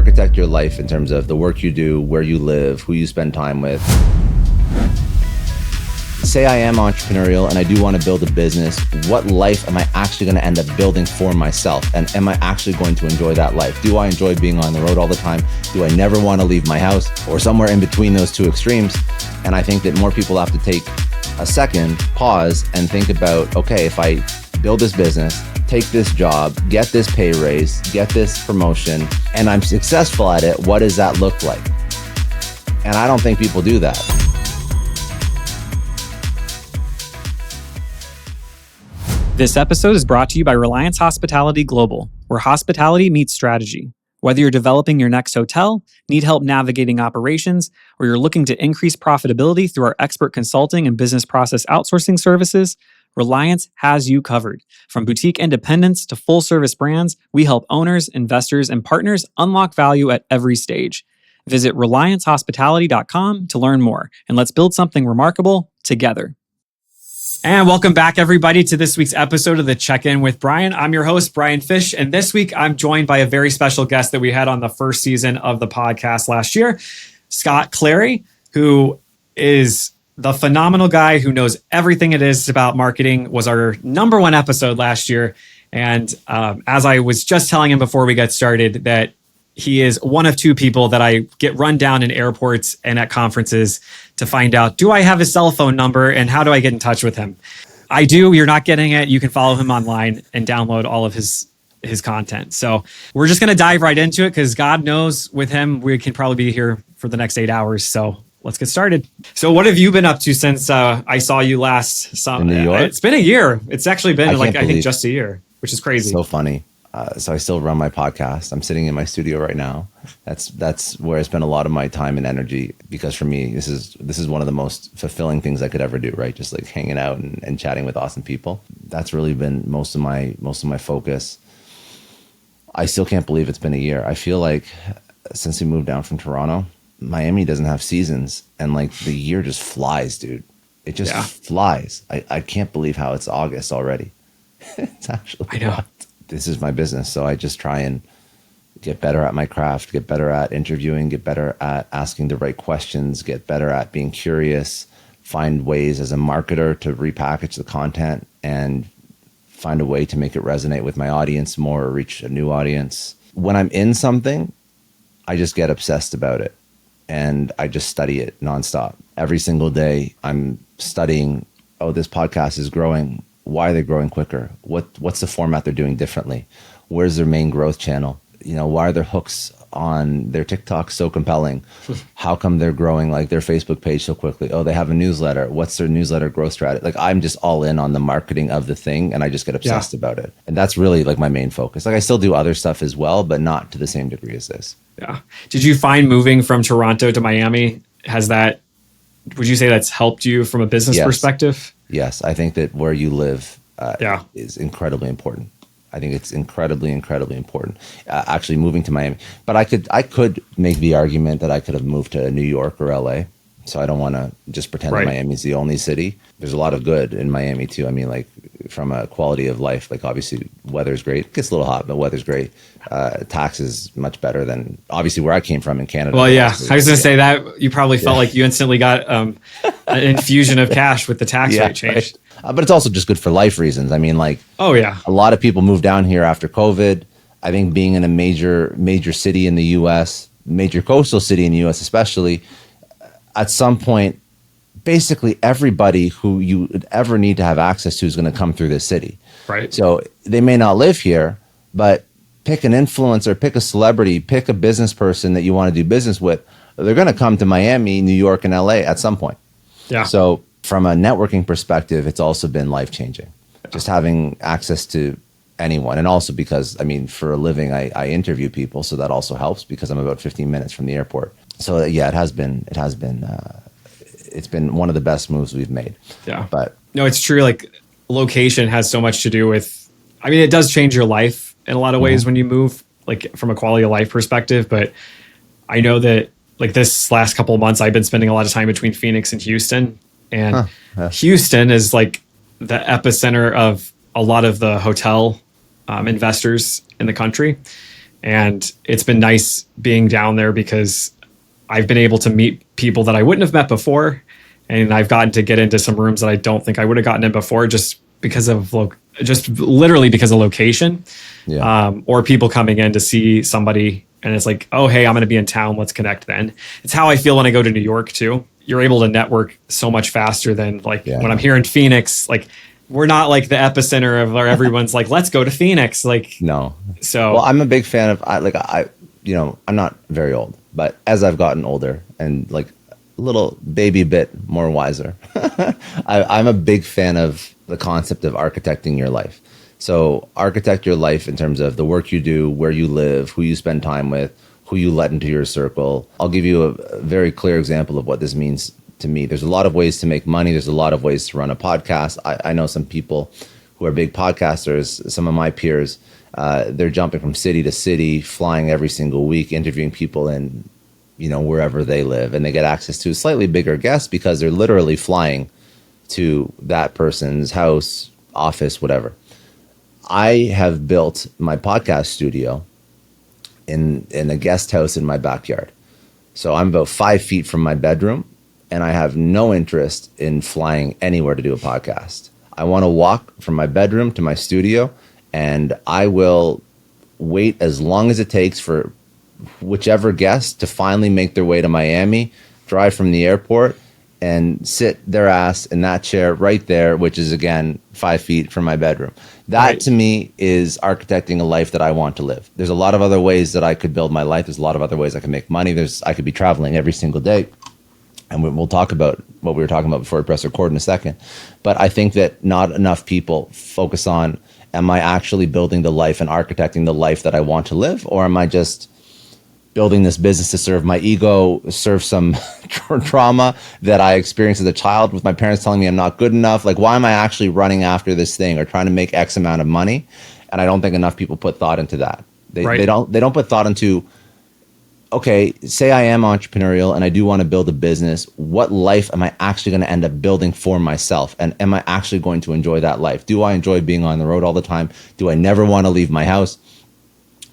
architect your life in terms of the work you do, where you live, who you spend time with. Say I am entrepreneurial and I do want to build a business. What life am I actually going to end up building for myself? And am I actually going to enjoy that life? Do I enjoy being on the road all the time? Do I never want to leave my house? Or somewhere in between those two extremes? And I think that more people have to take a second, pause, and think about, okay, if I build this business, take this job, get this pay raise, get this promotion, and I'm successful at it, what does that look like? And I don't think people do that. This episode is brought to you by Reliance Hospitality Global, where hospitality meets strategy. Whether you're developing your next hotel, need help navigating operations, or you're looking to increase profitability through our expert consulting and business process outsourcing services, Reliance has you covered. From boutique independents to full-service brands, we help owners, investors, and partners unlock value at every stage. Visit RelianceHospitality.com to learn more, and let's build something remarkable together. And welcome back, everybody, to this week's episode of the Check-In with Bryan. I'm your host, Bryan Fish, and this week I'm joined by a very special guest that we had on the first season of the podcast last year, Scott Clary, who is the phenomenal guy who knows everything it is about marketing, was our number one episode last year. And as I was just telling him before we got started, that he is one of two people that I get run down in airports and at conferences to find out, do I have his cell phone number and how do I get in touch with him? I do. You're not getting it. You can follow him online and download all of his content. So we're just going to dive right into it because God knows with him, we can probably be here for the next 8 hours. So let's get started. So what have you been up to since I saw you last? In New York? It's been a year. It's actually been I think just a year, which is crazy. So funny. So I still run my podcast. I'm sitting in my studio right now. That's where I spend a lot of my time and energy, because for me, this is one of the most fulfilling things I could ever do, right? Just like hanging out and chatting with awesome people. That's really been most of my focus. I still can't believe it's been a year. I feel like since we moved down from Toronto, Miami doesn't have seasons, and like the year just flies, dude. It just flies. I can't believe how it's August already. It's actually I know. wild. This is my business, so I just try and get better at my craft, get better at interviewing, get better at asking the right questions, get better at being curious, find ways as a marketer to repackage the content and find a way to make it resonate with my audience more or reach a new audience. When I'm in something, I just get obsessed about it and I just study it nonstop. Every single day I'm studying, oh, this podcast is growing. Why are they growing quicker? What's the format they're doing differently? Where's their main growth channel? Why are their hooks on their TikTok so compelling? How come they're growing like their Facebook page so quickly? Oh, they have a newsletter. What's their newsletter growth strategy? Like I'm just all in on the marketing of the thing and I just get obsessed about it. And that's really like my main focus. Like I still do other stuff as well, but not to the same degree as this. Yeah. Did you find moving from Toronto to Miami, would you say that's helped you from a business perspective? Yes, I think that where you live is incredibly important. I think it's incredibly, incredibly important. Actually, moving to Miami, but I could make the argument that I could have moved to New York or LA. So I don't want to just pretend that Miami's the only city. There's a lot of good in Miami too. I mean, like from a quality of life, like obviously weather's great. It gets a little hot, but weather's great. Tax is much better than obviously where I came from in Canada. Well, yeah, I was going to say that you probably felt like you instantly got an infusion of cash with the tax rate change. Right. But it's also just good for life reasons. I mean, like, a lot of people moved down here after COVID. I think being in a major city in the U.S., major coastal city in the U.S. especially, at some point, basically everybody who you would ever need to have access to is going to come through this city. Right. So they may not live here, but pick an influencer, pick a celebrity, pick a business person that you want to do business with. They're going to come to Miami, New York, and LA at some point. Yeah. So from a networking perspective, it's also been life-changing. Just having access to anyone. And also because, I mean, for a living, I interview people. So that also helps because I'm about 15 minutes from the airport. So yeah, it's been one of the best moves we've made. Yeah. But no, it's true. Like location has so much to do with, I mean, it does change your life in a lot of ways when you move, like from a quality of life perspective. But I know that like this last couple of months, I've been spending a lot of time between Phoenix and Houston. And Houston is like the epicenter of a lot of the hotel investors in the country. And it's been nice being down there because I've been able to meet people that I wouldn't have met before. And I've gotten to get into some rooms that I don't think I would have gotten in before just because of just literally because of location. Yeah. Or people coming in to see somebody and it's like, oh, hey, I'm going to be in town. Let's connect then. It's how I feel when I go to New York too. You're able to network so much faster than when I'm here in Phoenix, we're not like the epicenter of where everyone's like, let's go to Phoenix. No. So, well, I'm a big fan of, I'm not very old, but as I've gotten older and like a little baby bit more wiser, I'm a big fan of the concept of architecting your life. So architect your life in terms of the work you do, where you live, who you spend time with, who you let into your circle. I'll give you a very clear example of what this means to me. There's a lot of ways to make money. There's a lot of ways to run a podcast. I know some people who are big podcasters, some of my peers, they're jumping from city to city, flying every single week, interviewing people in, wherever they live. And they get access to slightly bigger guests because they're literally flying to that person's house, office, whatever. I have built my podcast studio in a guest house in my backyard. So I'm about 5 feet from my bedroom, and I have no interest in flying anywhere to do a podcast. I want to walk from my bedroom to my studio, and I will wait as long as it takes for whichever guest to finally make their way to Miami, drive from the airport, and sit their ass in that chair right there, which is, again, 5 feet from my bedroom. That, right, to me, is architecting a life that I want to live. There's a lot of other ways that I could build my life. There's a lot of other ways I can make money. I could be traveling every single day. And we'll talk about what we were talking about before we press record in a second. But I think that not enough people focus on, am I actually building the life and architecting the life that I want to live? Or am I just building this business to serve my ego, serve some trauma that I experienced as a child with my parents telling me I'm not good enough? Like, why am I actually running after this thing or trying to make X amount of money? And I don't think enough people put thought into that. They don't put thought into, okay, say I am entrepreneurial and I do want to build a business. What life am I actually going to end up building for myself? And am I actually going to enjoy that life? Do I enjoy being on the road all the time? Do I never want to leave my house?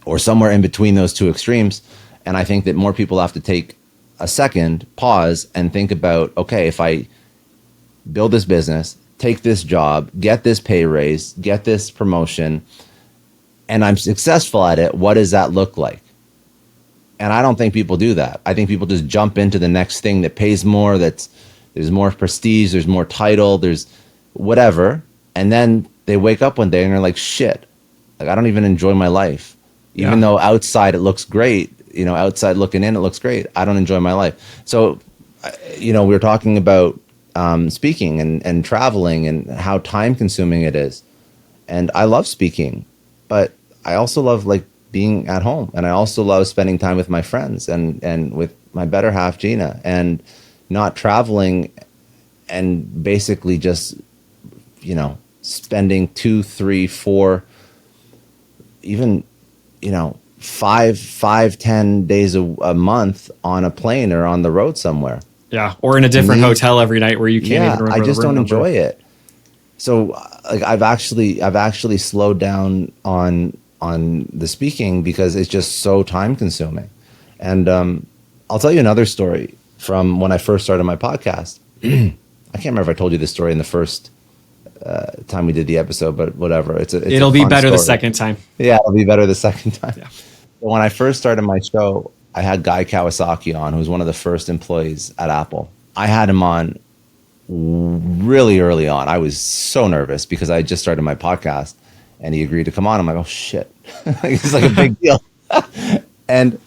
Or somewhere in between those two extremes? And I think that more people have to take a second, pause, and think about, okay, if I build this business, take this job, get this pay raise, get this promotion, and I'm successful at it, what does that look like? And I don't think people do that. I think people just jump into the next thing that pays more, there's more prestige, there's more title, there's whatever. And then they wake up one day and they're like, shit, like I don't even enjoy my life. Even though outside it looks great, outside looking in, it looks great. I don't enjoy my life. So, we were talking about speaking and traveling and how time consuming it is. And I love speaking, but I also love being at home. And I also love spending time with my friends and with my better half, Gina, and not traveling and basically just, spending 2, 3, 4, even, 5-10 days a month on a plane or on the road somewhere. Yeah, or in a different hotel every night where you can't even remember. I just don't enjoy it. So I've actually slowed down on the speaking because it's just so time consuming. And I'll tell you another story from when I first started my podcast. I can't remember if I told you this story in the first time we did the episode, but whatever. It'll be better the second time. Yeah, it'll be better the second time. Yeah. When I first started my show, I had Guy Kawasaki on, who was one of the first employees at Apple. I had him on really early on. I was so nervous because I had just started my podcast and he agreed to come on. I'm like, oh shit. It's like a big deal. And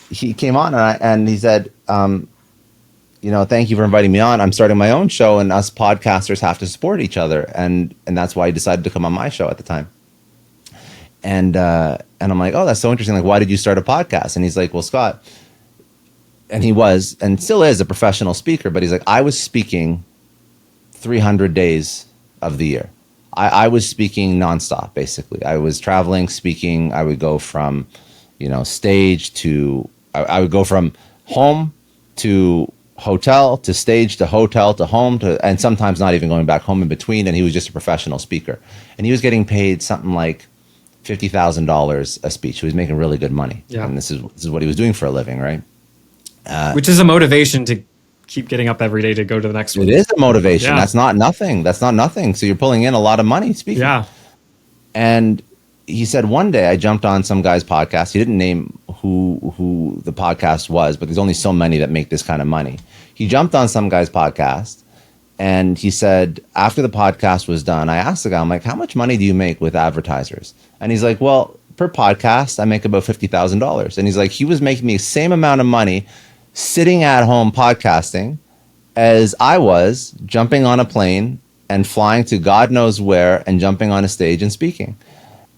he came on and he said, thank you for inviting me on. I'm starting my own show and us podcasters have to support each other. And that's why he decided to come on my show at the time. And I'm like, oh, that's so interesting. Like, why did you start a podcast? And he's like, well, Scott, and he was, and still is, a professional speaker, but he's like, I was speaking 300 days of the year. I was speaking nonstop, basically. I was traveling, speaking. I would go from, stage to, I would go from home to hotel to stage to hotel to home to, and sometimes not even going back home in between. And he was just a professional speaker. And he was getting paid something like $50,000 a speech. He was making really good money. Yeah. And this is what he was doing for a living, right? Which is a motivation to keep getting up every day to go to the next one. It is a motivation. Yeah. That's not nothing. So you're pulling in a lot of money speaking. Yeah. And he said one day I jumped on some guy's podcast. He didn't name who the podcast was, but there's only so many that make this kind of money. He jumped on some guy's podcast, and he said after the podcast was done, I asked the guy, I'm like, how much money do you make with advertisers? And he's like, well, per podcast, I make about $50,000. And he's like, he was making me the same amount of money sitting at home podcasting as I was jumping on a plane and flying to God knows where and jumping on a stage and speaking.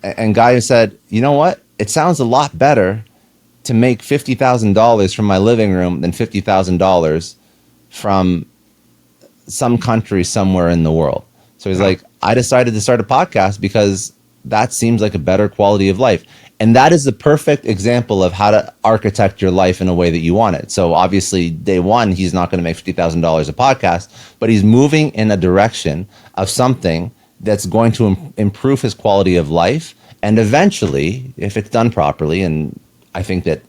And Guy said, you know what? It sounds a lot better to make $50,000 from my living room than $50,000 from some country somewhere in the world. So he's like, I decided to start a podcast because that seems like a better quality of life. And that is the perfect example of how to architect your life in a way that you want it. So obviously, day one, he's not going to make $50,000 a podcast, but he's moving in a direction of something that's going to improve his quality of life. And eventually, if it's done properly, and I think that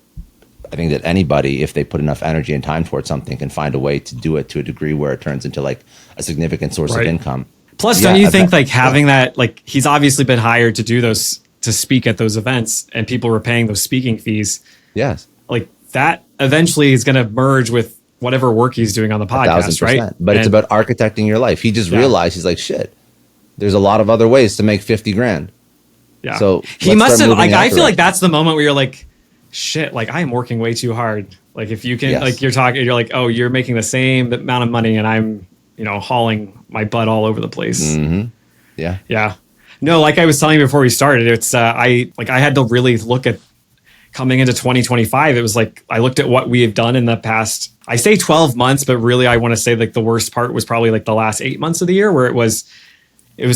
anybody, if they put enough energy and time towards something, can find a way to do it to a degree where it turns into like a significant source of income. Plus, don't you think like having that, like he's obviously been hired to do those, to speak at those events, and people were paying those speaking fees. Yes. Like that eventually is going to merge with whatever work he's doing on the podcast, right? But it's about architecting your life. He just realized, he's like, shit, there's a lot of other ways to make 50 grand. Yeah. So he must have, like, I feel like that's the moment where you're like, shit, like I am working way too hard. Like if you can, like you're like, oh, you're making the same amount of money and I'm, hauling my butt all over the place. Mm-hmm. Yeah. Yeah. No, like I was telling you before we started, it's, I had to really look at coming into 2025. It was like, I looked at what we have done in the past, I say 12 months, but really I want to say like the worst part was probably like the last 8 months of the year, where it was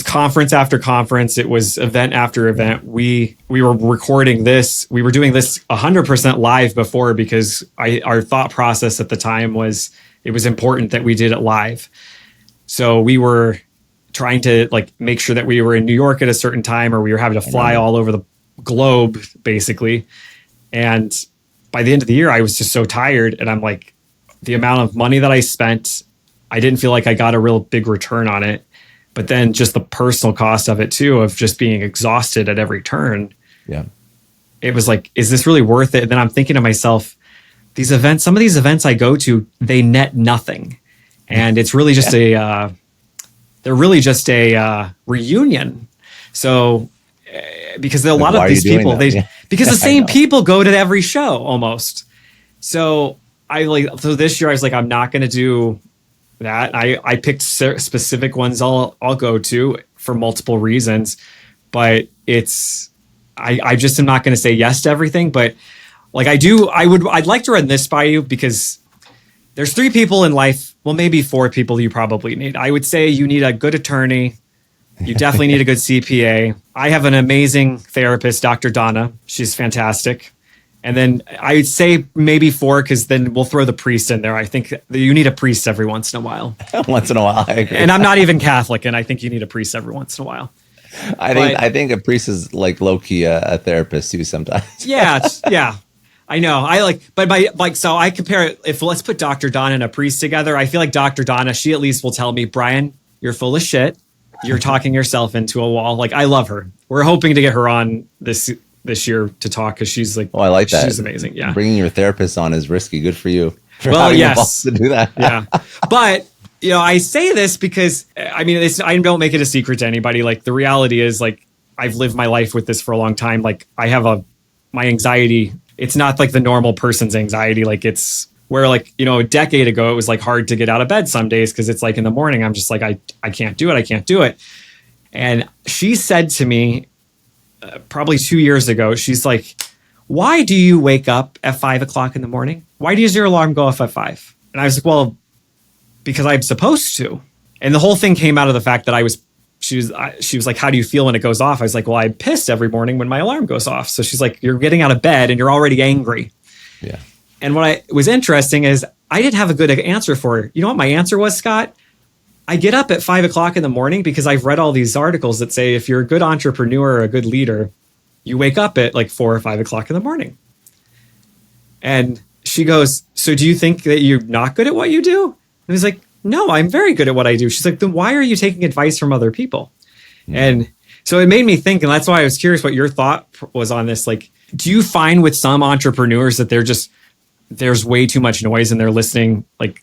conference after conference. It was event after event. We were recording this. We were doing this 100% live before because our thought process at the time was it was important that we did it live. So we were trying to like make sure that we were in New York at a certain time, or we were having to fly all over the globe basically. And by the end of the year, I was just so tired. And I'm like, the amount of money that I spent, I didn't feel like I got a real big return on it. But then just the personal cost of it too, of just being exhausted at every turn. Yeah. It was like, is this really worth it? And then I'm thinking to myself, some of these events I go to, they net nothing. And it's really just they're really just a reunion. So because a lot of these people, because the same people go to every show almost. So this year I was like, I'm not going to do that. I picked specific ones I'll go to for multiple reasons, but I just am not going to say yes to everything. But like I'd like to run this by you because there's 3 people in life. Well, maybe 4 people you probably need. I would say you need a good attorney. You definitely need a good CPA. I have an amazing therapist, Dr. Donna. She's fantastic. And then I'd say maybe 4, because then we'll throw the priest in there. I think you need a priest every once in a while. Once in a while, I agree. And I'm not even Catholic, and I think you need a priest every once in a while. I think a priest is like low-key a therapist too sometimes. Yeah. I know. So I compare it. If let's put Dr. Donna and a priest together, I feel like Dr. Donna, she at least will tell me, Bryan, you're full of shit. You're talking yourself into a wall. Like, I love her. We're hoping to get her on this year to talk, because she's like, I like that. She's amazing. Yeah. Bringing your therapist on is risky. Good for you. Yes. To do that. Yeah. But, I say this because, I don't make it a secret to anybody. Like, the reality is, like, I've lived my life with this for a long time. Like, I have my anxiety. It's not like the normal person's anxiety. Like, it's where, like, a decade ago, it was like hard to get out of bed some days because it's like in the morning, I'm just like, I can't do it. I can't do it. And she said to me, probably 2 years ago, she's like, why do you wake up at 5 o'clock in the morning? Why does your alarm go off at 5? And I was like, well, because I'm supposed to. And the whole thing came out of the fact that she was like, how do you feel when it goes off? I was like, well, I'm pissed every morning when my alarm goes off. So she's like, you're getting out of bed and you're already angry. Yeah. And what was interesting is I didn't have a good answer for her. You know what my answer was, Scott? I get up at 5 o'clock in the morning because I've read all these articles that say if you're a good entrepreneur or a good leader, you wake up at like 4 or 5 o'clock in the morning. And she goes, so do you think that you're not good at what you do? And he's like, no, I'm very good at what I do. She's like, then why are you taking advice from other people? And so it made me think, and that's why I was curious what your thought was on this. Like, do you find with some entrepreneurs that there's way too much noise and they're listeing, like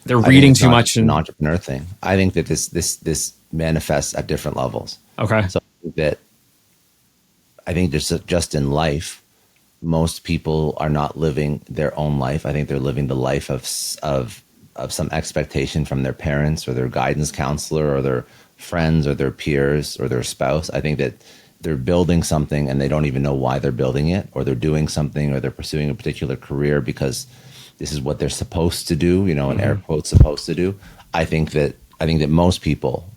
they're reading too much? An entrepreneur thing. I think that this manifests at different levels. Okay. So I think just in life, most people are not living their own life. I think they're living the life of some expectation from their parents or their guidance counselor or their friends or their peers or their spouse. I think that they're building something and they don't even know why they're building it, or they're doing something or they're pursuing a particular career because this is what they're supposed to do, in air quotes, supposed to do. I think that most people,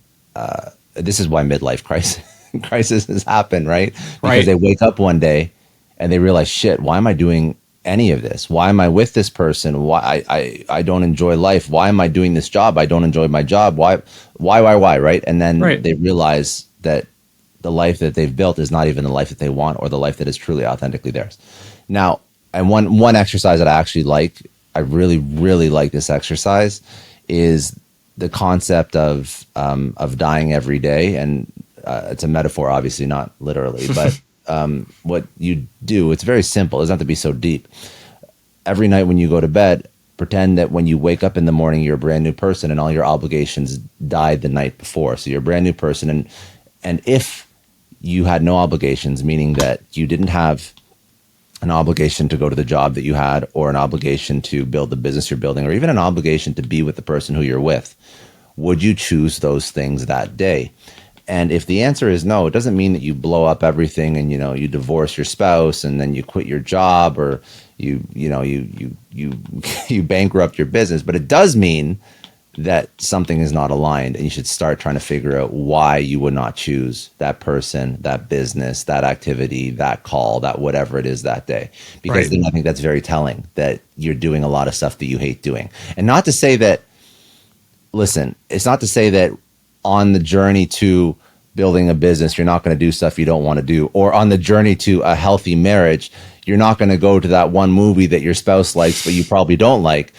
this is why midlife crisis has happened, right? Because they wake up one day and they realize, shit, why am I doing any of this? Why am I with this person? Why I don't enjoy life? Why am I doing this job? I don't enjoy my job. Why, right? And then they realize that the life that they've built is not even the life that they want or the life that is truly authentically theirs. Now, and one exercise that I actually like, I really, really like this exercise, is the concept of dying every day. And it's a metaphor, obviously, not literally, but what you do, it's very simple. It doesn't have to be so deep. Every night when you go to bed, pretend that when you wake up in the morning, you're a brand new person and all your obligations died the night before. So you're a brand new person. And if you had no obligations, meaning that you didn't have an obligation to go to the job that you had, or an obligation to build the business you're building, or even an obligation to be with the person who you're with, would you choose those things that day? And if the answer is no, it doesn't mean that you blow up everything and you divorce your spouse and then you quit your job, or you bankrupt your business. But it does mean that something is not aligned, and you should start trying to figure out why you would not choose that person, that business, that activity, that call, that whatever it is that day. Because then I think that's very telling that you're doing a lot of stuff that you hate doing. And not to say that, listen, it's not to say that on the journey to building a business, you're not going to do stuff you don't want to do, or on the journey to a healthy marriage, you're not going to go to that one movie that your spouse likes, but you probably don't like.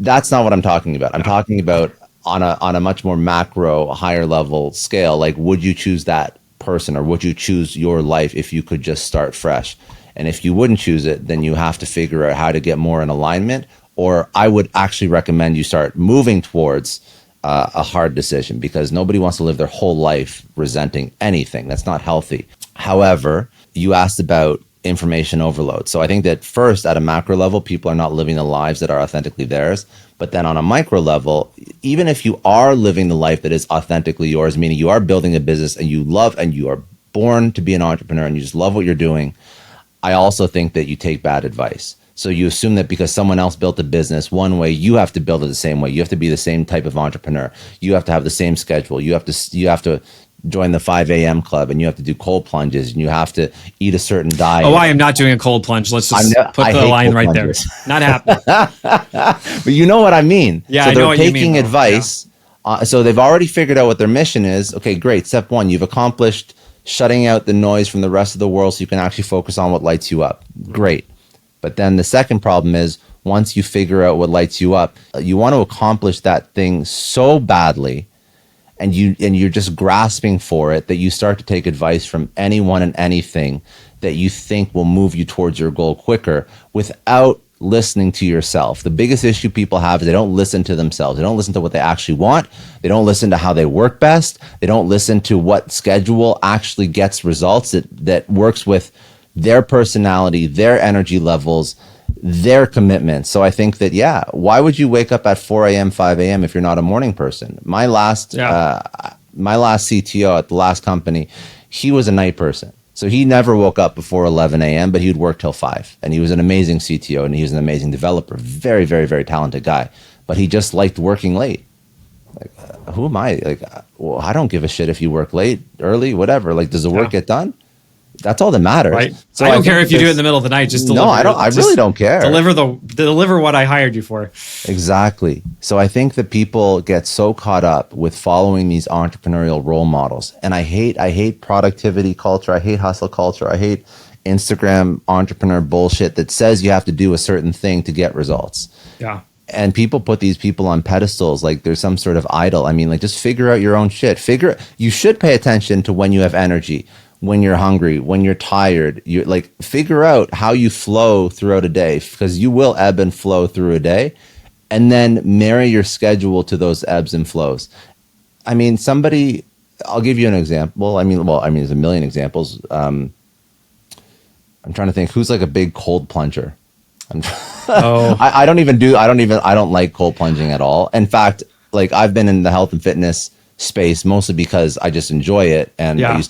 That's not what I'm talking about. I'm talking about on a much more macro, higher level scale. Like, would you choose that person, or would you choose your life if you could just start fresh? And if you wouldn't choose it, then you have to figure out how to get more in alignment. Or I would actually recommend you start moving towards a hard decision, because nobody wants to live their whole life resenting anything. That's not healthy. However, you asked about information overload. So I think that first, at a macro level, people are not living the lives that are authentically theirs. But then on a micro level, even if you are living the life that is authentically yours, meaning you are building a business and you love, and you are born to be an entrepreneur and you just love what you're doing, I also think that you take bad advice. So you assume that because someone else built a business one way, you have to build it the same way. You have to be the same type of entrepreneur. You have to have the same schedule. You have to join the 5 a.m. club, and you have to do cold plunges, and you have to eat a certain diet. Oh, I am not doing a cold plunge. Let's just put the line right plunges there. Not happening. But you know what I mean. Yeah, so I know what you mean. They're taking advice. Yeah. So they've already figured out what their mission is. Okay, great. Step one, you've accomplished shutting out the noise from the rest of the world so you can actually focus on what lights you up. Great. But then the second problem is, once you figure out what lights you up, you want to accomplish that thing so badly, and you're just grasping for it, that you start to take advice from anyone and anything that you think will move you towards your goal quicker, without listening to yourself. The biggest issue people have is they don't listen to themselves. They don't listen to what they actually want. They don't listen to how they work best. They don't listen to what schedule actually gets results that works with their personality, their energy levels, their commitment. So I think that, why would you wake up at 4 a.m., 5 a.m. if you're not a morning person? My last CTO at the last company, he was a night person. So he never woke up before 11 a.m., but he would work till 5. And he was an amazing CTO, and he was an amazing developer. Very, very, very talented guy. But he just liked working late. Like, who am I? Like, well, I don't give a shit if you work late, early, whatever. Like, does the work get done? That's all that matters. Right. So I don't care if you do it in the middle of the night. Just deliver. No, I don't. I really don't care. Deliver what I hired you for. Exactly. So I think that people get so caught up with following these entrepreneurial role models, and I hate productivity culture. I hate hustle culture. I hate Instagram entrepreneur bullshit that says you have to do a certain thing to get results. Yeah. And people put these people on pedestals like there's some sort of idol. I mean, like, just figure out your own shit. You should pay attention to when you have energy, when you're hungry, when you're tired. You like figure out how you flow throughout a day, because you will ebb and flow through a day, and then marry your schedule to those ebbs and flows. I mean, I'll give you an example. I mean, there's a million examples. I'm trying to think who's like a big cold plunger. I don't like cold plunging at all. In fact, like, I've been in the health and fitness space mostly because I just enjoy it. And I used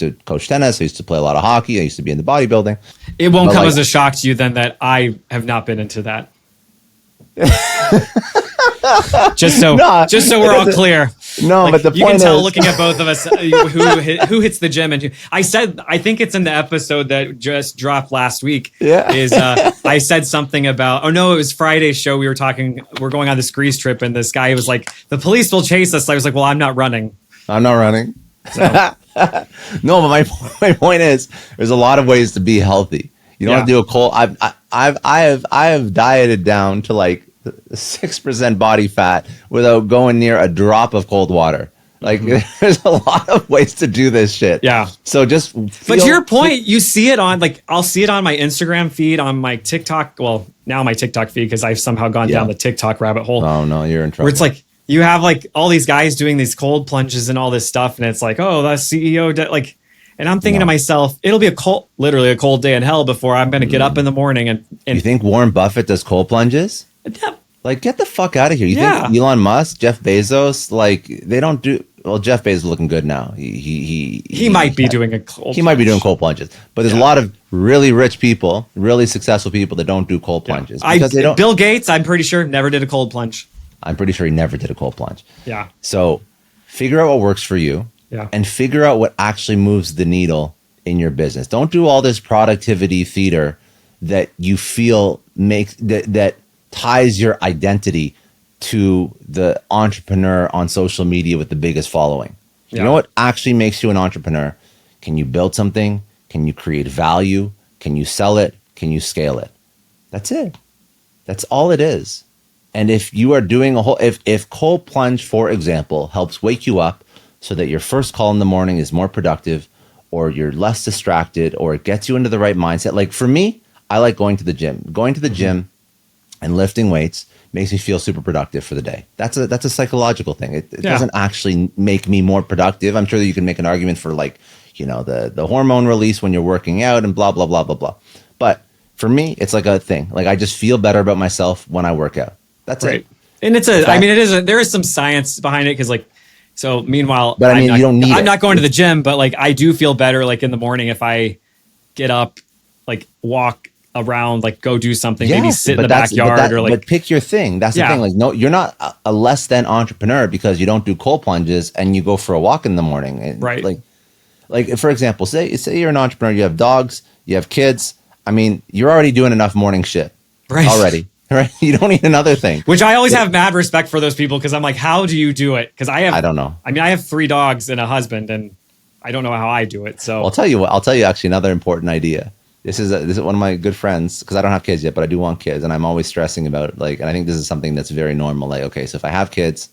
to coach tennis. I used to play a lot of hockey. I used to be into bodybuilding. It won't come as a shock to you then that I have not been into that. just so we're all clear. No, like, but the point is, you can tell looking at both of us who hits the gym. And I think it's in the episode that just dropped last week. Yeah, I said something about, it was Friday's show. We're going on this Greece trip, and this guy was like, the police will chase us. I was like, well, I'm not running. So. No, but my point is, there's a lot of ways to be healthy. You don't have to do a cold. I have dieted down to like 6% body fat without going near a drop of cold water. Like, there's a lot of ways to do this shit. Yeah. So just but to your point, you see it on, like, I'll see it on my Instagram feed, on my TikTok. Well, now my TikTok feed, because I've somehow gone down the TikTok rabbit hole. Oh no, you're in trouble. Where it's like, you have like all these guys doing these cold plunges and all this stuff, and it's like, oh, that CEO like, and I'm thinking to myself, it'll be literally a cold day in hell before I'm going to get up in the morning. And you think Warren Buffett does cold plunges? Yeah. Like, get the fuck out of here. You think Elon Musk, Jeff Bezos, like, they don't do, well, Jeff Bezos is looking good now. He might be doing a cold He might be doing cold plunges. But there's a lot of really rich people, really successful people that don't do cold plunges. Because they don't. Bill Gates, I'm pretty sure, never did a cold plunge. I'm pretty sure he never did a cold plunge. Yeah. So figure out what works for you. Yeah. And figure out what actually moves the needle in your business. Don't do all this productivity theater that you feel makes that ties your identity to the entrepreneur on social media with the biggest following. You know what actually makes you an entrepreneur? Can you build something? Can you create value? Can you sell it? Can you scale it? That's it. That's all it is. And if you are doing if cold plunge, for example, helps wake you up so that your first call in the morning is more productive, or you're less distracted, or it gets you into the right mindset. Like, for me, I like going to the gym. Going to the gym and lifting weights makes me feel super productive for the day. That's a psychological thing. It doesn't actually make me more productive. I'm sure that you can make an argument for, like, the hormone release when you're working out and blah, blah, blah, blah, blah. But for me, it's like a thing. Like, I just feel better about myself when I work out. That's it. And there is some science behind it, because, like, so meanwhile, but you don't need I'm not going to the gym, but, like, I do feel better, like, in the morning if I get up, like, walk around, like, go do something, maybe sit in the backyard, or like. But pick your thing. That's the thing. Like, no, you're not a less than entrepreneur because you don't do cold plunges and you go for a walk in the morning. And, right. Like for example, say you're an entrepreneur, you have dogs, you have kids. I mean, you're already doing enough morning shit. Right. Already. Right. You don't need another thing. Which I always have mad respect for those people, because I'm like, how do you do it? Because I don't know. I mean, I have 3 dogs and a husband, and I don't know how I do it. So I'll tell you actually another important idea. This is one of my good friends, because I don't have kids yet, but I do want kids, and I'm always stressing about, like, and I think this is something that's very normal. Like, okay, so if I have kids,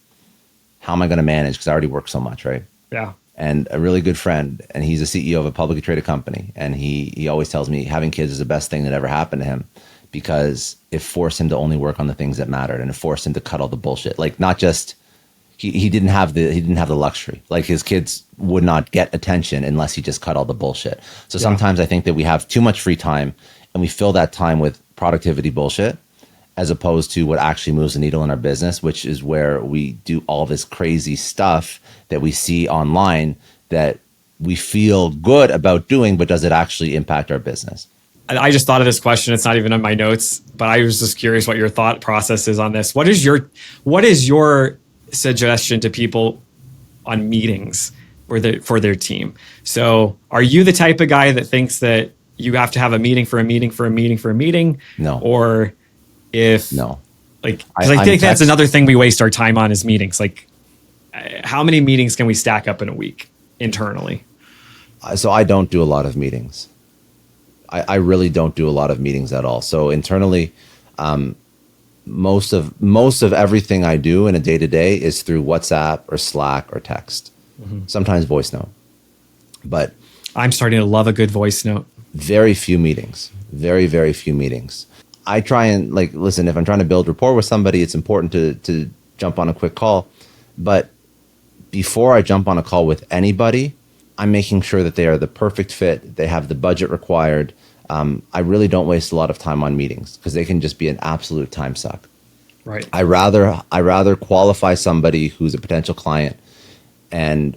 how am I going to manage? Because I already work so much, right? Yeah. And a really good friend, and he's a CEO of a publicly traded company, and he always tells me having kids is the best thing that ever happened to him, because it forced him to only work on the things that mattered, and it forced him to cut all the bullshit. Like, not just he didn't have the luxury. Like, his kids would not get attention unless he just cut all the bullshit. So sometimes I think that we have too much free time, and we fill that time with productivity bullshit, as opposed to what actually moves the needle in our business, which is where we do all this crazy stuff that we see online that we feel good about doing, but does it actually impact our business? I just thought of this question. It's not even on my notes, but I was just curious what your thought process is on this. What is your suggestion to people on meetings? for their team. So are you the type of guy that thinks that you have to have a meeting for a meeting for a meeting for a meeting? No. Or if No. like, because I think that's another thing we waste our time on is meetings. Like, how many meetings can we stack up in a week internally? So I don't do a lot of meetings. I really don't do a lot of meetings at all. So internally, most of everything I do in a day-to-day is through WhatsApp or Slack or text. Sometimes voice note. But I'm starting to love a good voice note. Very few meetings. Very, very few meetings. I try and listen, if I'm trying to build rapport with somebody, it's important to jump on a quick call. But before I jump on a call with anybody, I'm making sure that they are the perfect fit. They have the budget required. I really don't waste a lot of time on meetings because they can just be an absolute time suck. Right. I rather qualify somebody who's a potential client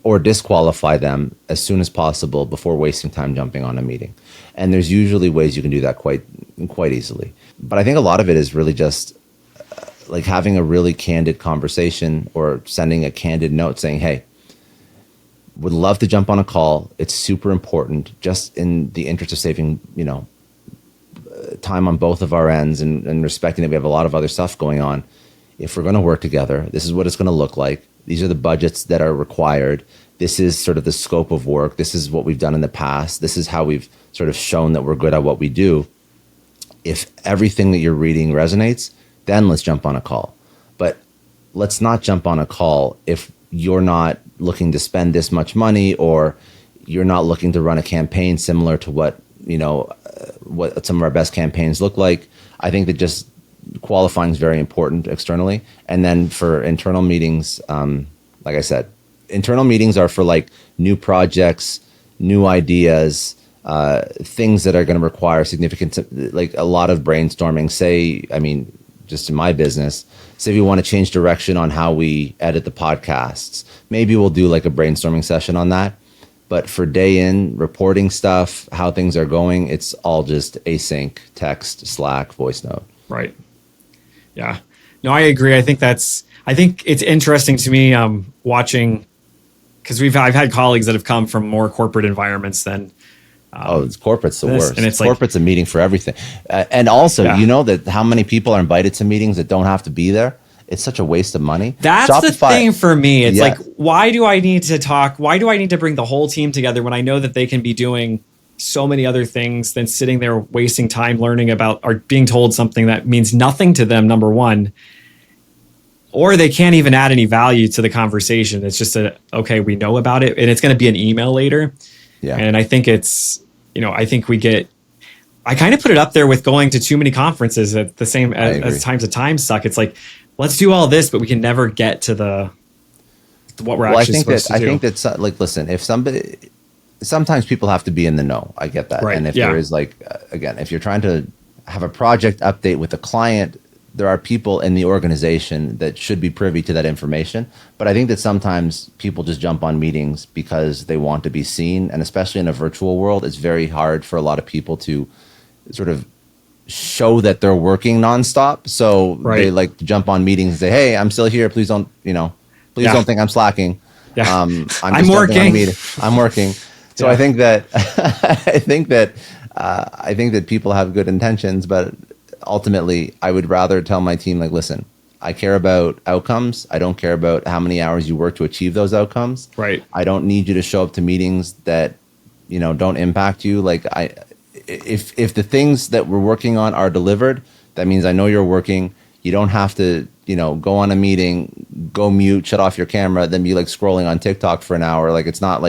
or disqualify them as soon as possible before wasting time jumping on a meeting. And there's usually ways you can do that quite easily. But I think a lot of it is really just having a really candid conversation or sending a candid note saying, hey, would love to jump on a call. It's super important just in the interest of saving, time on both of our ends and respecting that we have a lot of other stuff going on. If we're going to work together, this is what it's going to look like. These are the budgets that are required. This is sort of the scope of work. This is what we've done in the past. This is how we've sort of shown that we're good at what we do. If everything that you're reading resonates, then let's jump on a call. But let's not jump on a call if you're not looking to spend this much money or you're not looking to run a campaign similar to what some of our best campaigns look like. I think that just qualifying is very important externally. And then for internal meetings, like I said, internal meetings are for new projects, new ideas, things that are going to require significant, a lot of brainstorming. Just in my business, say we want to change direction on how we edit the podcasts. Maybe we'll do a brainstorming session on that. But for day in reporting stuff, how things are going, it's all just async, text, Slack, voice note. Right. Yeah. No, I agree. I think it's interesting to me watching, because I've had colleagues that have come from more corporate environments than corporate's the worst. And it's corporate's a meeting for everything. And also, that how many people are invited to meetings that don't have to be there? It's such a waste of money. That's the thing for me. It's why do I need to talk? Why do I need to bring the whole team together when I know that they can be doing so many other things than sitting there wasting time learning about or being told something that means nothing to them, number one, or they can't even add any value to the conversation. It's just we know about it and it's going to be an email later. Yeah. And I think I kind of put it up there with going to too many conferences at the same as time suck. It's let's do all this, but we can never get to what we're actually supposed to do. I think that listen, if sometimes people have to be in the know. I get that. Right. And if there is again, if you're trying to have a project update with a client, there are people in the organization that should be privy to that information. But I think that sometimes people just jump on meetings because they want to be seen. And especially in a virtual world, it's very hard for a lot of people to sort of show that they're working nonstop. So they like to jump on meetings and say, hey, I'm still here. Please don't, don't think I'm slacking. Yeah. I'm working. I'm working. So I think that, I think that people have good intentions, but ultimately, I would rather tell my team, listen, I care about outcomes. I don't care about how many hours you work to achieve those outcomes. Right. I don't need you to show up to meetings that, don't impact you. If the things that we're working on are delivered, that means I know you're working. You don't have to, go on a meeting, go mute, shut off your camera, then be scrolling on TikTok for an hour. It's not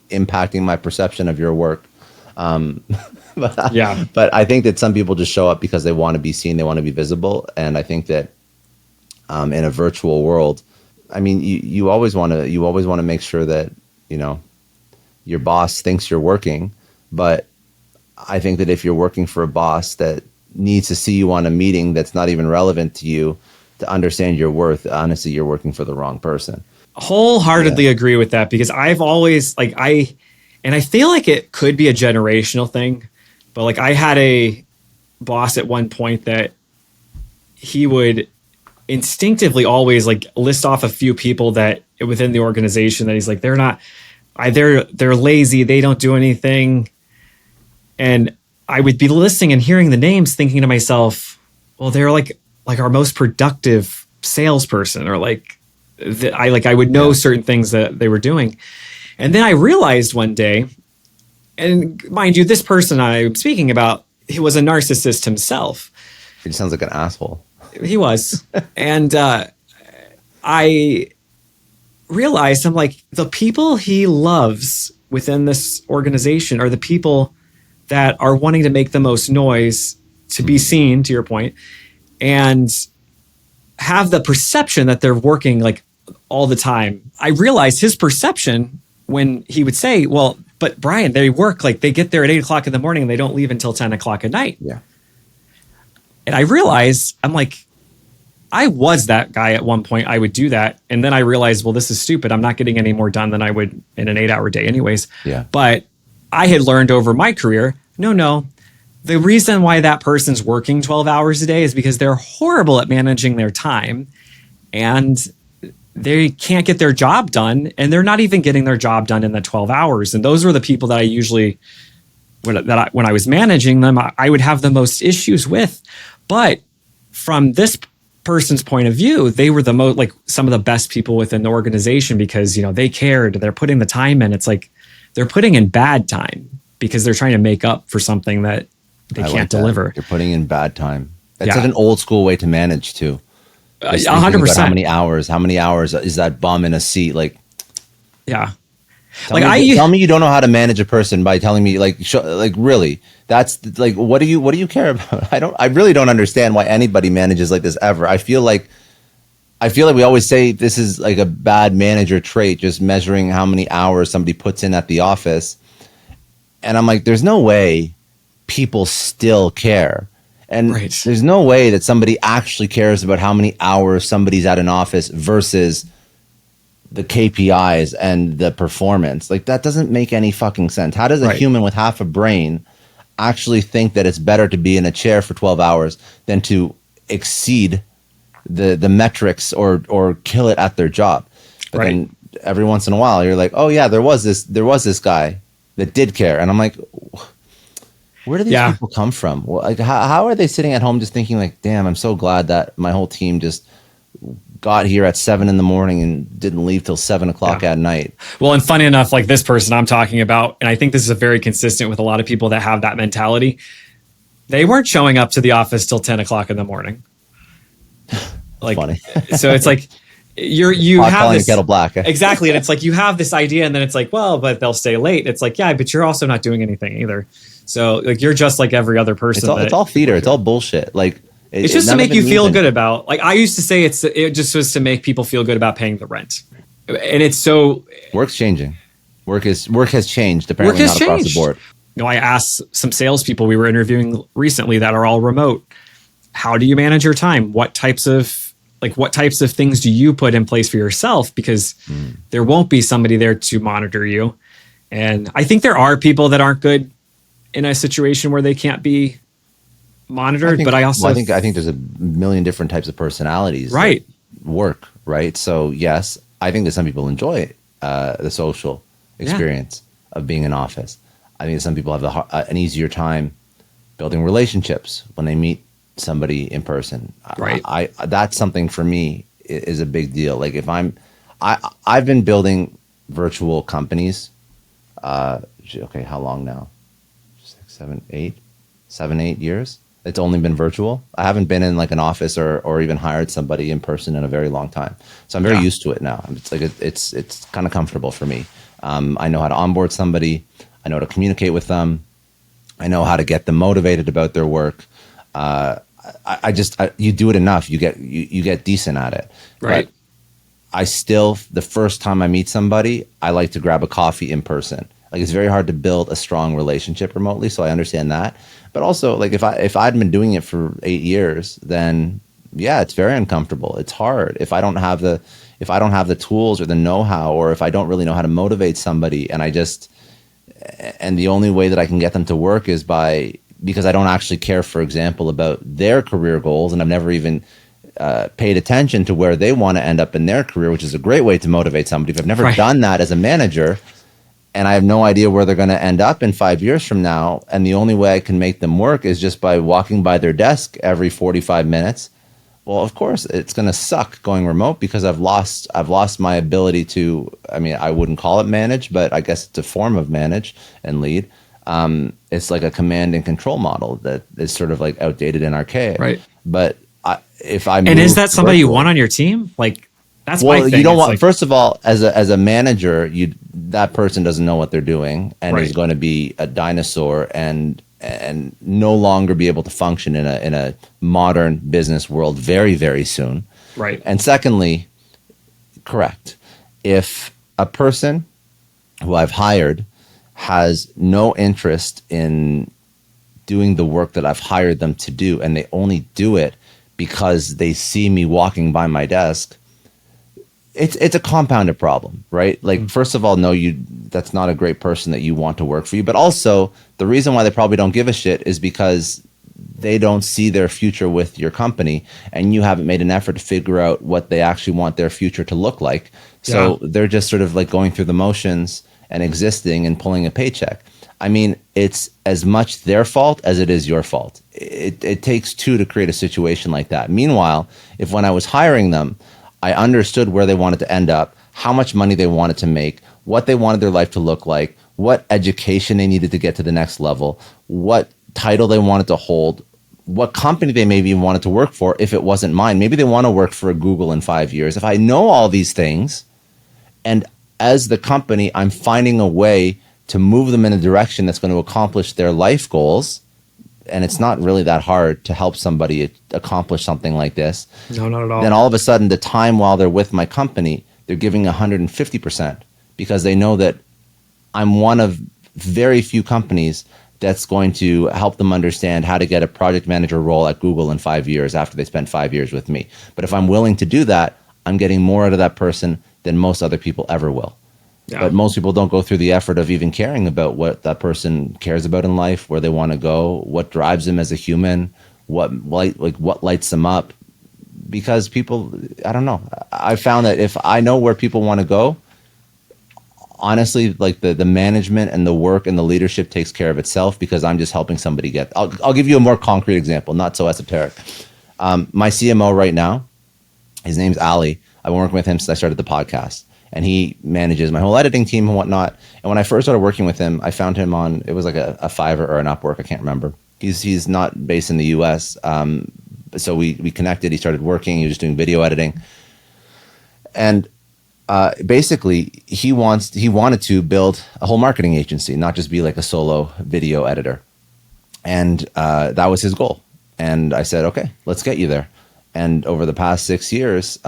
impacting my perception of your work. But I think that some people just show up because they want to be seen, they want to be visible, and I think that in a virtual world, you always want to make sure that your boss thinks you're working, but I think that if you're working for a boss that needs to see you on a meeting that's not even relevant to you to understand your worth, honestly, you're working for the wrong person. Wholeheartedly agree with that, because I've always I feel like it could be a generational thing. But I had a boss at one point that he would instinctively always list off a few people that within the organization that he's they're not they're lazy. They don't do anything. And I would be listening and hearing the names thinking to myself, well, they're like our most productive salesperson, or I would know certain things that they were doing. And then I realized one day, and mind you, this person I'm speaking about, he was a narcissist himself. He sounds like an asshole. He was. And I realized, I'm like, the people he loves within this organization are the people that are wanting to make the most noise, to be seen, to your point, and have the perception that they're working like all the time. I realized his perception when he would say, well, but Bryan, they work, like they get there at 8 o'clock in the morning and they don't leave until 10 o'clock at night. Yeah. And I realized, I'm like, I was that guy at one point. I would do that. And then I realized, well, this is stupid. I'm not getting any more done than I would in an 8-hour day anyways. Yeah. But I had learned over my career, no. The reason why that person's working 12 hours a day is because they're horrible at managing their time, and they can't get their job done, and they're not even getting their job done in the 12 hours. And those were the people that I usually, when I was managing them, I would have the most issues with. But from this person's point of view, they were the most, like, some of the best people within the organization, because, they cared, they're putting the time in. It's like they're putting in bad time because they're trying to make up for something that they can't deliver. You're putting in bad time. It's like an old school way to manage too. 100%. How many hours is that bum in a seat? Like, yeah. Tell me you don't know how to manage a person by telling me really, that's like, what do you care about? I really don't understand why anybody manages like this ever. I feel like we always say this is like a bad manager trait, just measuring how many hours somebody puts in at the office. And I'm like, there's no way people still care. And there's no way that somebody actually cares about how many hours somebody's at an office versus the KPIs and the performance. Like, that doesn't make any fucking sense. How does a human with half a brain actually think that it's better to be in a chair for 12 hours than to exceed the metrics or kill it at their job? But then every once in a while you're like, oh yeah, there was this guy that did care. And I'm like, where do these people come from? Well, like, how are they sitting at home just thinking like, damn, I'm so glad that my whole team just got here at 7 a.m. and didn't leave till 7 o'clock at night. Well, and funny enough, like this person I'm talking about, and I think this is very consistent with a lot of people that have that mentality, they weren't showing up to the office till 10 o'clock in the morning. Like, funny. So it's like, you Pot have this kettle black. Exactly. And it's like, you have this idea, and then it's like, well, but they'll stay late. It's like, yeah, but you're also not doing anything either. So like, you're just like every other person. It's all theater. It's all bullshit. Like, it's just to make you feel good about, like, I used to say it just was to make people feel good about paying the rent. And it's so, work's changing. Work has changed. Apparently not across the board. I asked some salespeople we were interviewing recently that are all remote, how do you manage your time? What types of things do you put in place for yourself? Because there won't be somebody there to monitor you. And I think there are people that aren't good in a situation where they can't be monitored. But I think there's a million different types of personalities. Right. Work. Right. So yes, I think that some people enjoy the social experience of being in office. I think some people have an easier time building relationships when they meet somebody in person. Right. I that's something for me is a big deal. Like, if I've been building virtual companies. Okay, how long now? 7, 8 years. It's only been virtual. I haven't been in like an office or even hired somebody in person in a very long time. So I'm very used to it now. It's like it's kind of comfortable for me. I know how to onboard somebody. I know how to communicate with them. I know how to get them motivated about their work. You do it enough, you get decent at it. Right. But I still, the first time I meet somebody, I like to grab a coffee in person. Like, it's very hard to build a strong relationship remotely, so I understand that. But also, like, if I'd been doing it for 8 years, then yeah, it's very uncomfortable. It's hard if I don't have the tools or the know-how, or if I don't really know how to motivate somebody, and the only way that I can get them to work is because I don't actually care, for example, about their career goals, and I've never even paid attention to where they want to end up in their career, which is a great way to motivate somebody. If I've never done that as a manager, and I have no idea where they're going to end up in 5 years from now. And the only way I can make them work is just by walking by their desk every 45 minutes. Well, of course, it's going to suck going remote because I've lost my ability to, I mean, I wouldn't call it manage, but I guess it's a form of manage and lead. It's like a command and control model that is sort of like outdated and archaic. Right. But if I and is that somebody you want on your team? Like, that's well, my thing. you don't want. Like, first of all, as a manager, that person doesn't know what they're doing and is going to be a dinosaur and no longer be able to function in a modern business world very, very soon. Right. And secondly, correct. If a person who I've hired has no interest in doing the work that I've hired them to do, and they only do it because they see me walking by my desk, it's a compounded problem, right? Like, first of all, no, that's not a great person that you want to work for you. But also, the reason why they probably don't give a shit is because they don't see their future with your company, and you haven't made an effort to figure out what they actually want their future to look like. So they're just sort of like going through the motions and existing and pulling a paycheck. I mean, it's as much their fault as it is your fault. It takes two to create a situation like that. Meanwhile, if when I was hiring them, I understood where they wanted to end up, how much money they wanted to make, what they wanted their life to look like, what education they needed to get to the next level, what title they wanted to hold, what company they maybe wanted to work for if it wasn't mine. Maybe they want to work for Google in 5 years. If I know all these things, and as the company, I'm finding a way to move them in a direction that's going to accomplish their life goals, and it's not really that hard to help somebody accomplish something like this. No, not at all. Then all of a sudden, the time while they're with my company, they're giving 150% because they know that I'm one of very few companies that's going to help them understand how to get a project manager role at Google in 5 years after they spend 5 years with me. But if I'm willing to do that, I'm getting more out of that person than most other people ever will. Yeah. But most people don't go through the effort of even caring about what that person cares about in life, where they want to go, what drives them as a human, what lights them up. Because people, I don't know. I found that if I know where people want to go, honestly, like the management and the work and the leadership takes care of itself because I'm just helping somebody get. I'll give you a more concrete example, not so esoteric. My CMO right now, his name's Ali. I've been working with him since I started the podcast. And he manages my whole editing team and whatnot. And when I first started working with him, I found him on, it was like a Fiverr or an Upwork, I can't remember. He's not based in the US. So we connected, he started working, he was doing video editing. And basically, he wanted to build a whole marketing agency, not just be like a solo video editor. And that was his goal. And I said, okay, let's get you there. And over the past 6 years,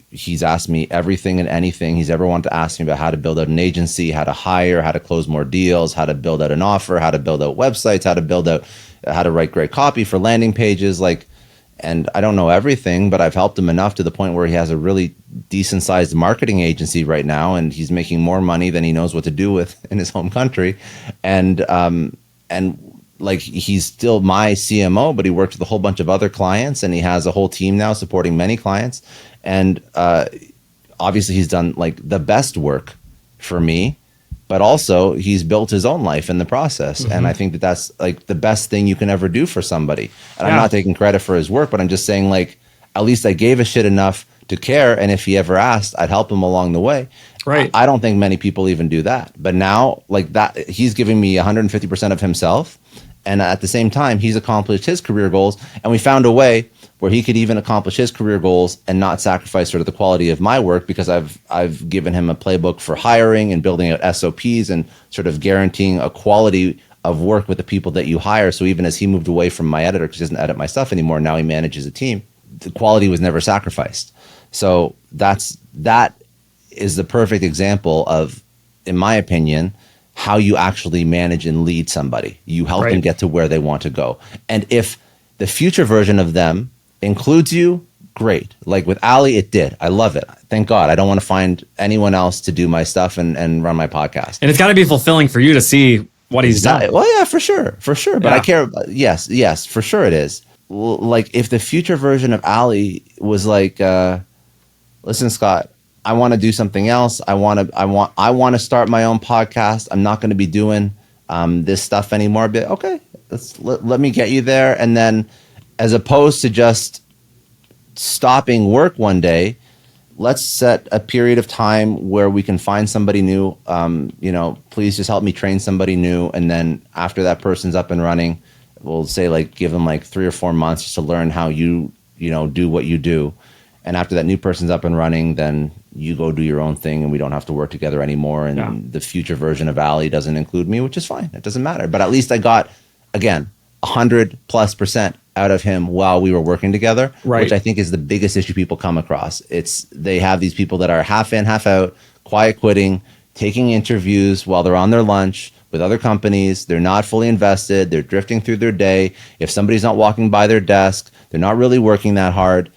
he's asked me everything and anything he's ever wanted to ask me about: how to build out an agency, how to hire, how to close more deals, how to build out an offer, how to build out websites, how to write great copy for landing pages. And I don't know everything, but I've helped him enough to the point where he has a really decent sized marketing agency right now, and he's making more money than he knows what to do with in his home country. And like, he's still my CMO, but he works with a whole bunch of other clients, and he has a whole team now supporting many clients. And obviously he's done like the best work for me, but also he's built his own life in the process. Mm-hmm. And I think that's like the best thing you can ever do for somebody. And I'm not taking credit for his work, but I'm just saying, like, at least I gave a shit enough to care. And if he ever asked, I'd help him along the way. Right. I don't think many people even do that. But now, like, that, he's giving me 150% of himself. And at the same time, he's accomplished his career goals. And we found a way where he could even accomplish his career goals and not sacrifice sort of the quality of my work, because I've given him a playbook for hiring and building out SOPs and sort of guaranteeing a quality of work with the people that you hire. So even as he moved away from my editor, because he doesn't edit my stuff anymore, now he manages a team, the quality was never sacrificed. So that is the perfect example of, in my opinion, how you actually manage and lead somebody. You help them get to where they want to go. And if the future version of them includes you, great. Like with Ali, it did. I love it. Thank God. I don't want to find anyone else to do my stuff and run my podcast. And it's got to be fulfilling for you to see what he's done. Well, yeah, for sure. But I care. Yes, for sure it is. Like, if the future version of Ali was like, listen, Scott, I want to do something else. I want to start my own podcast. I'm not going to be doing this stuff anymore. But okay, let me get you there. And then, as opposed to just stopping work one day, let's set a period of time where we can find somebody new. Please just help me train somebody new. And then after that person's up and running, we'll say like give them like 3 or 4 months just to learn how you do what you do. And after that new person's up and running, then you go do your own thing and we don't have to work together anymore. And the future version of Ali doesn't include me, which is fine. It doesn't matter. But at least I got, again, 100+% out of him while we were working together, which I think is the biggest issue people come across. They have these people that are half in, half out, quiet quitting, taking interviews while they're on their lunch with other companies. They're not fully invested. They're drifting through their day. If somebody's not walking by their desk, they're not really working that hard.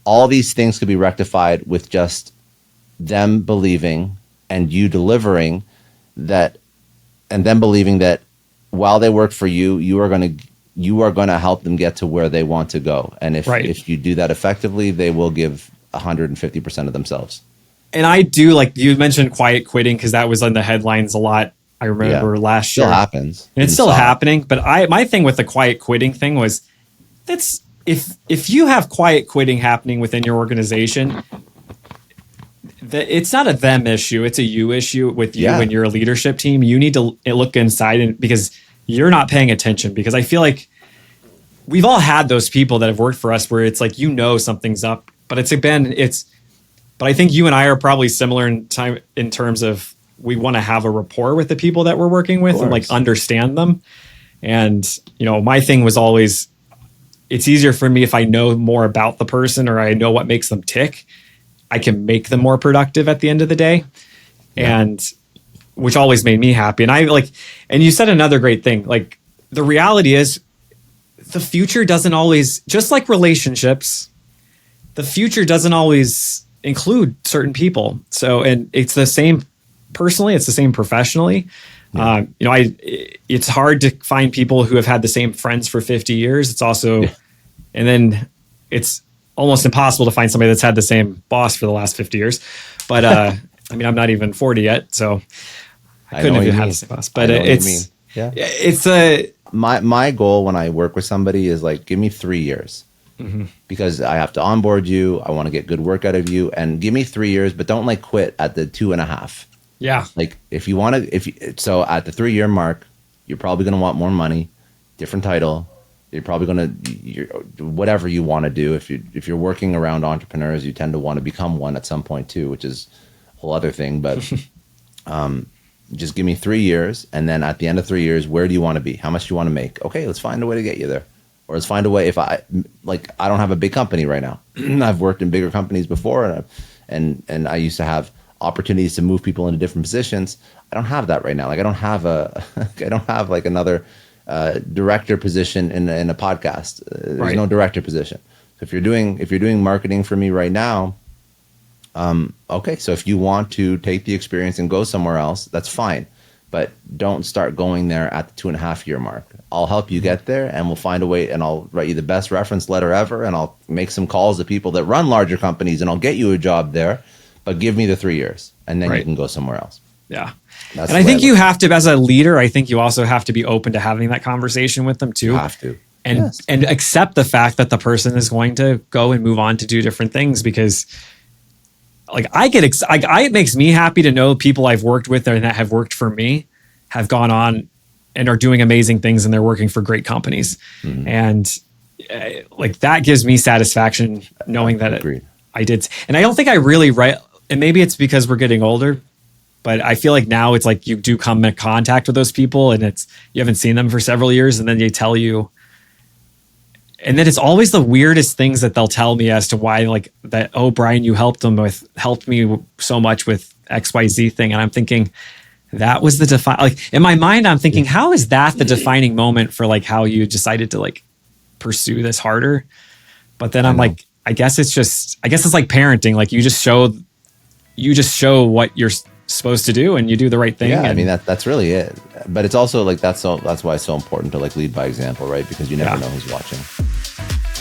All these things could be rectified with just them believing and you delivering that, and them believing that while they work for you, you are going to help them get to where they want to go. And if you do that effectively, they will give 150% of themselves. And I do, like you mentioned quiet quitting, because that was on the headlines a lot. I remember last year. It still happens. And it's still happening. But my thing with the quiet quitting thing was that's if you have quiet quitting happening within your organization, it's not a them issue. It's a you issue with you and your leadership team. You need to look inside because you're not paying attention. Because I feel like we've all had those people that have worked for us where it's like, something's up, but but I think you and I are probably similar in terms of we want to have a rapport with the people that we're working with and like understand them. And, my thing was always, it's easier for me if I know more about the person or I know what makes them tick. I can make them more productive at the end of the day. Yeah. And which always made me happy. And and you said another great thing. Like the reality is the future doesn't always, just like relationships, the future doesn't always include certain people. So, and it's the same personally, it's the same professionally. Yeah. It's hard to find people who have had the same friends for 50 years. It's also, and then it's almost impossible to find somebody that's had the same boss for the last 50 years. But I'm not even 40 yet, so I couldn't have had the same boss. But my goal when I work with somebody is like, give me 3 years. Mm-hmm. Because I have to onboard you. I want to get good work out of you, and give me 3 years, but don't like quit at the 2.5. Yeah. Like if you want to, so at the 3-year mark, you're probably going to want more money, different title. You're probably going to, whatever you want to do. If you're working around entrepreneurs, you tend to want to become one at some point too, which is a whole other thing. But just give me 3 years. And then at the end of 3 years, where do you want to be? How much do you want to make? Okay, let's find a way to get you there. Or let's find a way. If I don't have a big company right now. I've worked in bigger companies before, and I used to have opportunities to move people into different positions. I don't have that right now. Like I don't have like another director position in a podcast. There's no director position. So if you're doing marketing for me right now, okay. So if you want to take the experience and go somewhere else, that's fine. But don't start going there at the 2.5-year mark. I'll help you get there, and we'll find a way, and I'll write you the best reference letter ever, and I'll make some calls to people that run larger companies, and I'll get you a job there. But give me the 3 years, and then you can go somewhere else. Yeah. And I think you have to, as a leader, I think you also have to be open to having that conversation with them too. You have to. And accept the fact that the person is going to go and move on to do different things, because like it makes me happy to know people I've worked with and that have worked for me have gone on and are doing amazing things, and they're working for great companies. Mm-hmm. And like that gives me satisfaction knowing that I did. And I don't think I really and maybe it's because we're getting older, but I feel like now it's like you do come in contact with those people and you haven't seen them for several years, and then they tell you. And then it's always the weirdest things that they'll tell me as to why, like that, oh, Bryan, you helped me so much with XYZ thing. And I'm thinking that was in my mind, I'm thinking, how is that the defining moment for like how you decided to like pursue this harder? But then I'm like, I guess it's like parenting. Like you just show what you're supposed to do and you do the right thing. Yeah, I mean, that's really it. But it's also like, that's why it's so important to like lead by example, right? Because you never know who's watching.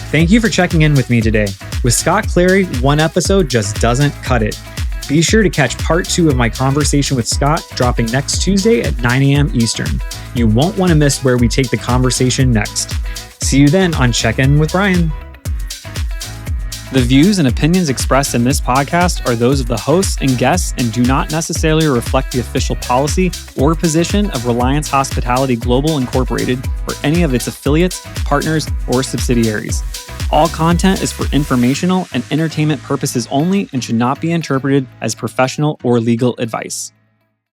Thank you for checking in with me today. With Scott Clary, one episode just doesn't cut it. Be sure to catch part 2 of my conversation with Scott, dropping next Tuesday at 9 a.m. Eastern. You won't want to miss where we take the conversation next. See you then on Check In with Bryan. The views and opinions expressed in this podcast are those of the hosts and guests and do not necessarily reflect the official policy or position of Reliance Hospitality Global Incorporated or any of its affiliates, partners, or subsidiaries. All content is for informational and entertainment purposes only and should not be interpreted as professional or legal advice.